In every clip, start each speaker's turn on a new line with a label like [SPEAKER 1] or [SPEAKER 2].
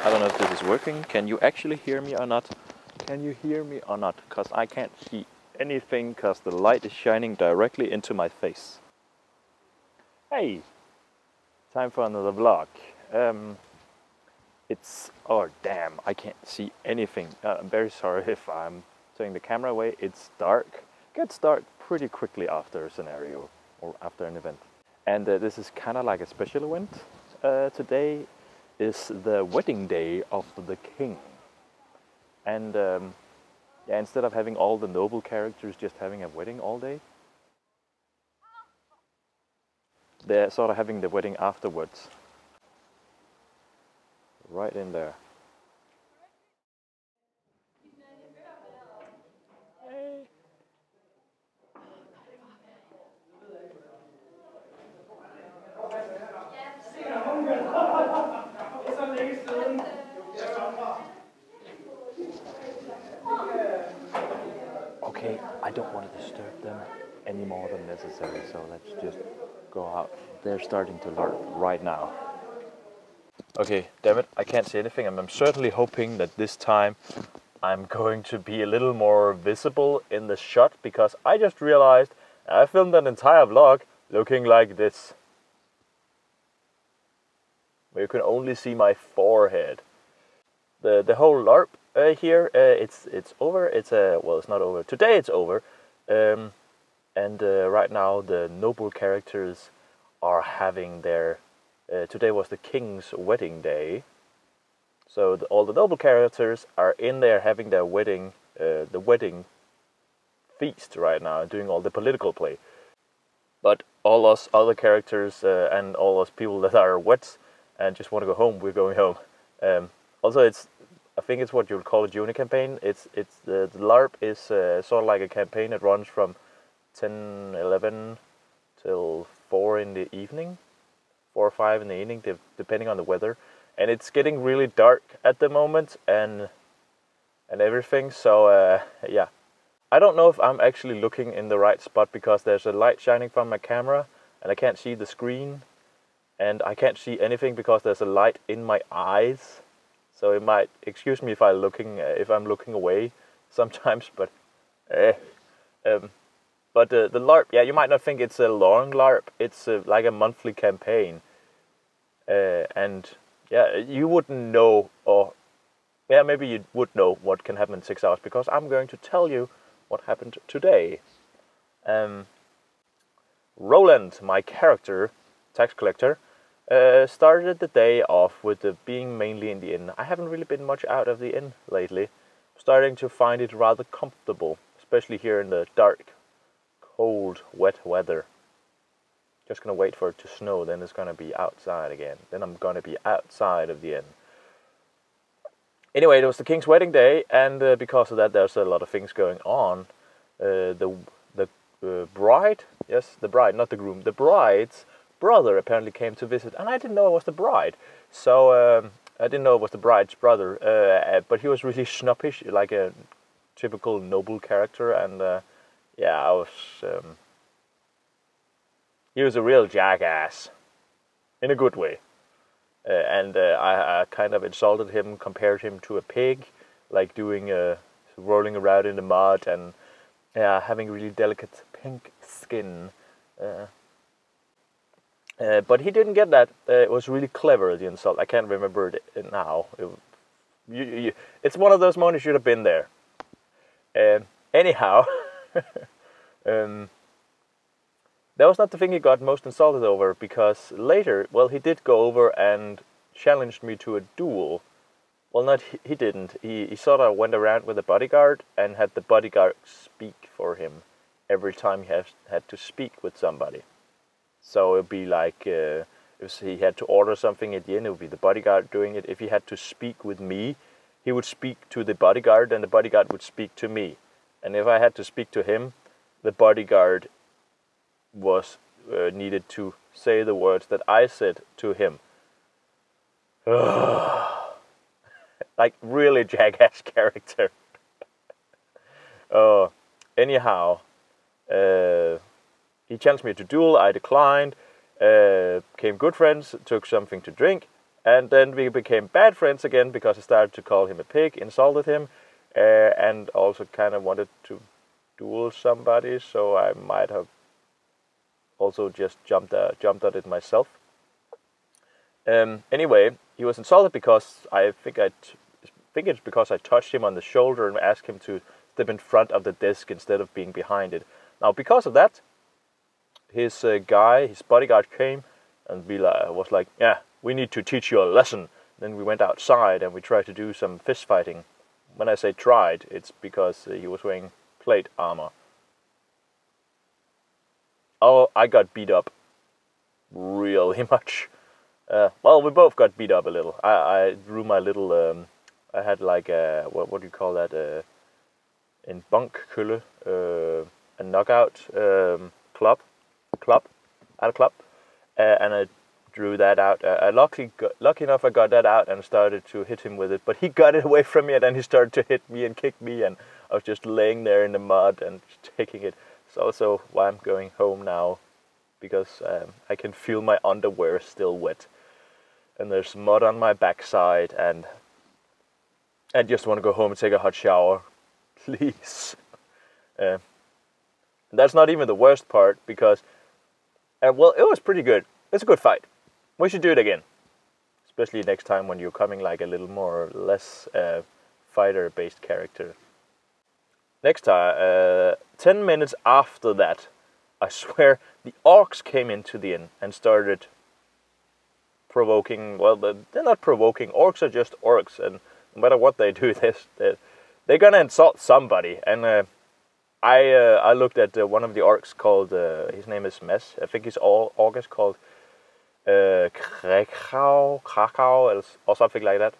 [SPEAKER 1] I don't know if this is working. Can you actually hear me or not? Can you hear me or not? Because I can't see anything because the light is shining directly into my face. Hey! Time for another vlog. Oh damn, I can't see anything. I'm very sorry if I'm turning the camera away. It's dark. It gets dark pretty quickly after a scenario or after an event. And this is kind of like a special event. Today is the wedding day of the king. And yeah, instead of having all the noble characters just having a wedding all day, they're sort of having the wedding afterwards. Right in there. Okay, I don't want to disturb them any more than necessary, so let's just go out. They're starting to LARP right now. Okay, damn it, I can't see anything, and I'm certainly hoping that this time I'm going to be a little more visible in the shot, because I just realized I filmed an entire vlog looking like this. Where you can only see my forehead. The whole LARP here, it's over. Well, it's not over. Today it's over. And right now the noble characters are having their... today was the king's wedding day. So all the noble characters are in there having their wedding, the wedding feast right now, doing all the political play. But all us other characters and all us people that are wets and just want to go home, we're going home. Also, I think it's what you would call a junior campaign. The LARP is sort of like a campaign that runs from 10, 11 till 4 in the evening, 4 or 5 in the evening, depending on the weather. And it's getting really dark at the moment and everything. So yeah, I don't know if I'm actually looking in the right spot because there's a light shining from my camera and I can't see the screen, and I can't see anything because there's a light in my eyes. So it might excuse me if I'm looking away sometimes, but the LARP, yeah, you might not think it's a long LARP. It's like a monthly campaign, and yeah, you wouldn't know, or yeah, maybe you would know what can happen in 6 hours, because I'm going to tell you what happened today. Roland, my character, tax collector, started the day off with being mainly in the inn. I haven't really been much out of the inn lately. I'm starting to find it rather comfortable, especially here in the dark, cold, wet weather. Just gonna wait for it to snow, then it's gonna be outside again. Then I'm gonna be outside of the inn. Anyway, it was the king's wedding day, and because of that, there's a lot of things going on. The bride, yes, the bride, not the groom, the bride's brother apparently came to visit, and I didn't know it was the bride. So I didn't know it was the bride's brother, but he was really snobbish, like a typical noble character, and yeah, he was a real jackass, in a good way. And I kind of insulted him, compared him to a pig, like doing rolling around in the mud and having really delicate pink skin. But he didn't get that. It was really clever, the insult. I can't remember it now. It's one of those moments you should have been there. Anyhow, that was not the thing he got most insulted over, because later, well, he did go over and challenged me to a duel. Well, he didn't. He sort of went around with a bodyguard and had the bodyguard speak for him every time he had to speak with somebody. So it would be like, if he had to order something at the end, it would be the bodyguard doing it. If he had to speak with me, he would speak to the bodyguard, and the bodyguard would speak to me. And if I had to speak to him, the bodyguard was needed to say the words that I said to him. Like, really jackass character. Anyhow, he challenged me to duel. I declined. Became good friends, took something to drink, And then we became bad friends again because I started to call him a pig, insulted him, and also kind of wanted to duel somebody, so I might have also just jumped at it myself. Anyway, he was insulted because I think it's because I touched him on the shoulder and asked him to step in front of the desk instead of being behind it. Now, because of that, his bodyguard came and was like, yeah, we need to teach you a lesson. Then we went outside and we tried to do some fist fighting. When I say tried, it's because he was wearing plate armor. Oh, I got beat up really much. Well, we both got beat up a little. I drew my little, I had like a, what do you call that, in bankkulle, a knockout club, and I drew that out. Lucky enough I got that out and started to hit him with it, but he got it away from me and then he started to hit me and kick me, and I was just laying there in the mud and taking it. It's also why I'm going home now, because I can feel my underwear still wet. And there's mud on my backside, and I just want to go home and take a hot shower. Please. That's not even the worst part, because, well, it was pretty good. It's a good fight. We should do it again. Especially next time when you're coming like a little more or less fighter-based character. Next time, 10 minutes after that, I swear, the orcs came into the inn and started provoking. Well, they're not provoking. Orcs are just orcs, and no matter what they do, they're gonna insult somebody. And I looked at one of the orcs called, his name is Mess. I think his orc is called Krakau, or something like that.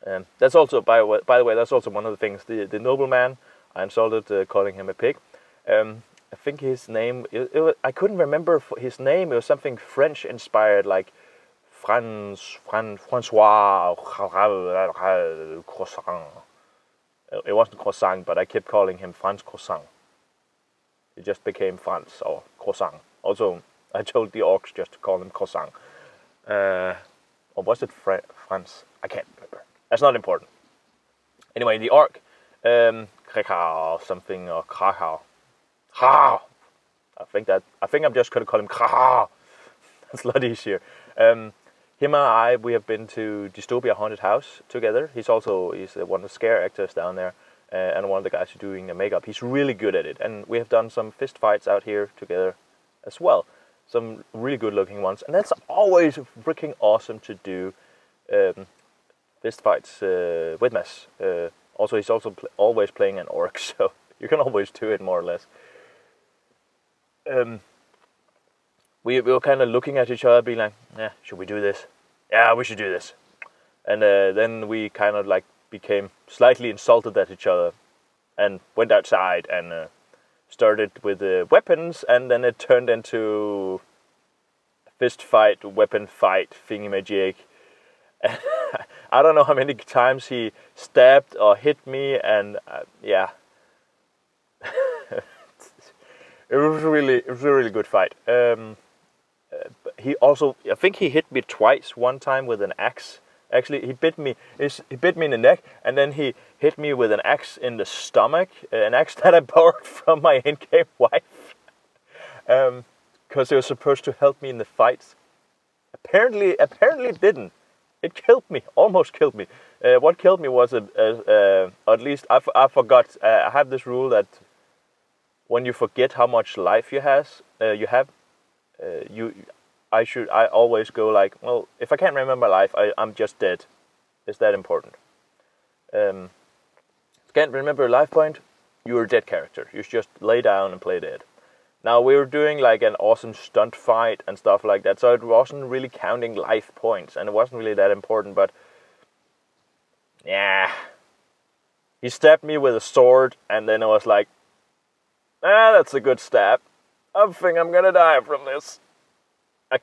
[SPEAKER 1] And that's also, by the way, that's also one of the things. The nobleman, I insulted, calling him a pig. I think his name, I couldn't remember his name. It was something French inspired, like Francois Croissant. It wasn't Croissant, but I kept calling him Franz Croissant. It just became Franz or Croissant. Also, I told the orcs just to call him Croissant. Or was it Franz? I can't remember. That's not important. Anyway, the orc, Krakau something, or Krakau. I think I'm just gonna call him Krakau. That's a lot easier. Him and I, we have been to Dystopia Haunted House together. He's one of the scare actors down there, and one of the guys who's doing the makeup. He's really good at it, and we have done some fist fights out here together as well. Some really good looking ones, and that's always freaking awesome to do fist fights with Mess. Also, he's also always playing an orc, so you can always do it more or less. We were kind of looking at each other, being like, yeah, should we do this? Yeah, we should do this. And then we kind of like became slightly insulted at each other and went outside and started with weapons, and then it turned into fist fight, weapon fight, thingy-majig. I don't know how many times he stabbed or hit me, and yeah. It was a really good fight. He also, I think he hit me twice. One time with an axe. Actually, he bit me in the neck, and then he hit me with an axe in the stomach. An axe that I borrowed from my in-game wife, because it was supposed to help me in the fights. Apparently it didn't. It killed me, almost killed me. What killed me was at least I forgot. I have this rule that when you forget how much life you have, I always go like, well, if I can't remember life, I'm just dead. Is that important? Can't remember a life point, you're a dead character. You just lay down and play dead. Now, we were doing like an awesome stunt fight and stuff like that, so it wasn't really counting life points, and it wasn't really that important, but yeah. He stabbed me with a sword, and then I was like, that's a good stab. I think I'm gonna die from this.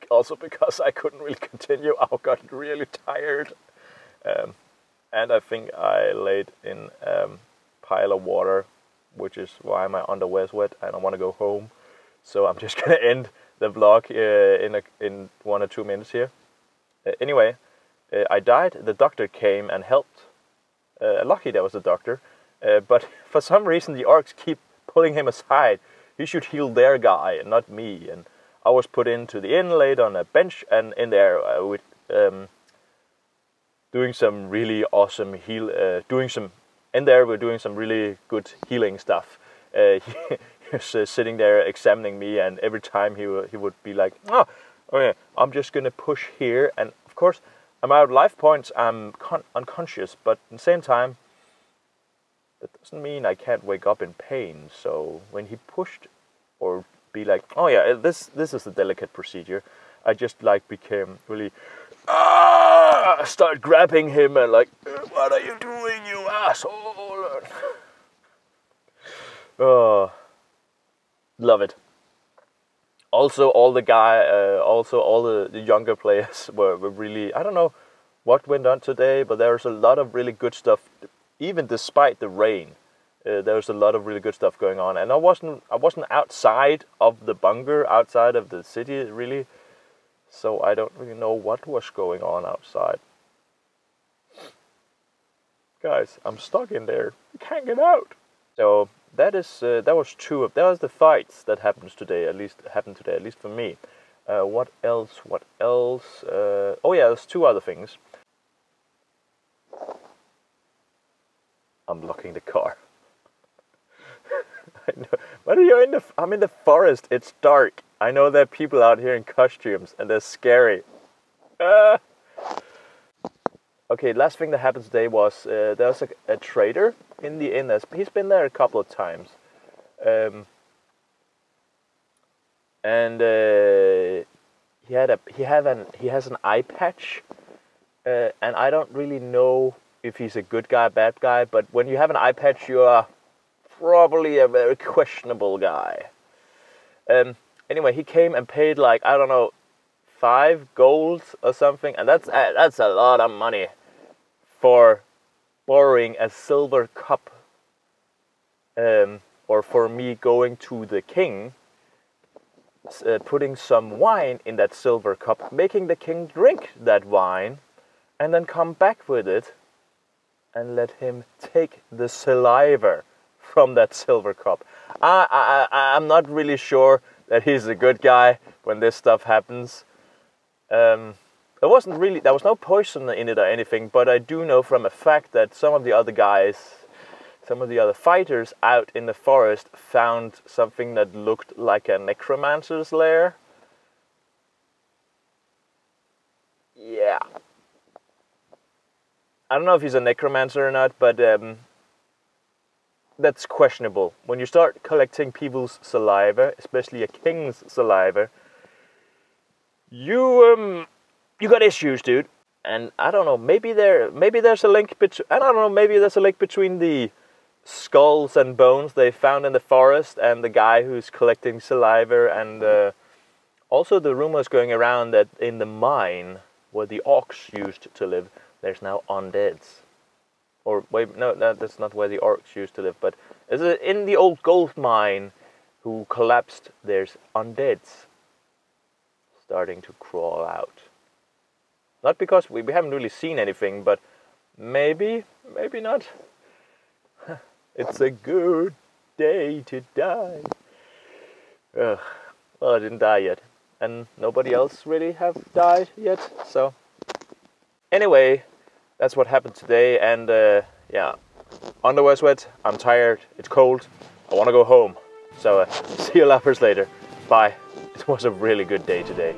[SPEAKER 1] Also because I couldn't really continue, I got really tired. And I think I laid in a pile of water, which is why my underwear is wet, and I want to go home. So I'm just gonna end the vlog in 1 or 2 minutes here. Anyway, I died. The doctor came and helped. Lucky there was a doctor, but for some reason the orcs keep pulling him aside. He should heal their guy and not me. And I was put into the inn, laid on a bench, and in there with doing some really awesome we're doing some really good healing stuff. He was sitting there examining me, and every time he would be like, "Oh, okay, I'm just gonna push here," and of course I'm out of life points. I'm unconscious, but at the same time, that doesn't mean I can't wake up in pain. So when he pushed, or be like, "Oh yeah, this is a delicate procedure," I just like became really start grabbing him and like, "What are you doing, you asshole?" Oh, love it. Also, all the younger players were really, I don't know what went on today, but there's a lot of really good stuff, even despite the rain. There's a lot of really good stuff going on, and I wasn't outside of the bunker, outside of the city really, so I don't really know what was going on outside. Guys, I'm stuck in there. I can't get out. So that was the fights that happened today. At least for me. What else? Oh yeah, there's 2 other things. I'm locking the car. I know. But I'm in the forest. It's dark. I know there are people out here in costumes, and they're scary. Okay, last thing that happened today was there was a trader in the inn. He's been there a couple of times, and he has an eye patch, and I don't really know if he's a good guy, bad guy. But when you have an eye patch, you are probably a very questionable guy. Anyway, he came and paid like, I don't know, 5 gold or something, and that's a lot of money for borrowing a silver cup, or for me going to the king, putting some wine in that silver cup, making the king drink that wine, and then come back with it and let him take the saliva from that silver cup. I'm not really sure that he's a good guy when this stuff happens. There was no poison in it or anything, but I do know from a fact that some of the other fighters out in the forest found something that looked like a necromancer's lair. Yeah. I don't know if he's a necromancer or not, but that's questionable. When you start collecting people's saliva, especially a king's saliva, you got issues, dude. And I don't know, maybe there's a link between the skulls and bones they found in the forest and the guy who's collecting saliva, and also the rumors going around that in the mine where the orcs used to live, there's now undeads. Or wait, no, that's not where the orcs used to live, but in the old gold mine who collapsed, there's undeads starting to crawl out. Not because we haven't really seen anything, but maybe not. It's a good day to die. Ugh. Well, I didn't die yet, and nobody else really have died yet, so... Anyway, that's what happened today, and yeah, underwear's wet, I'm tired, it's cold, I want to go home. So see you lappers later. Bye. It was a really good day today.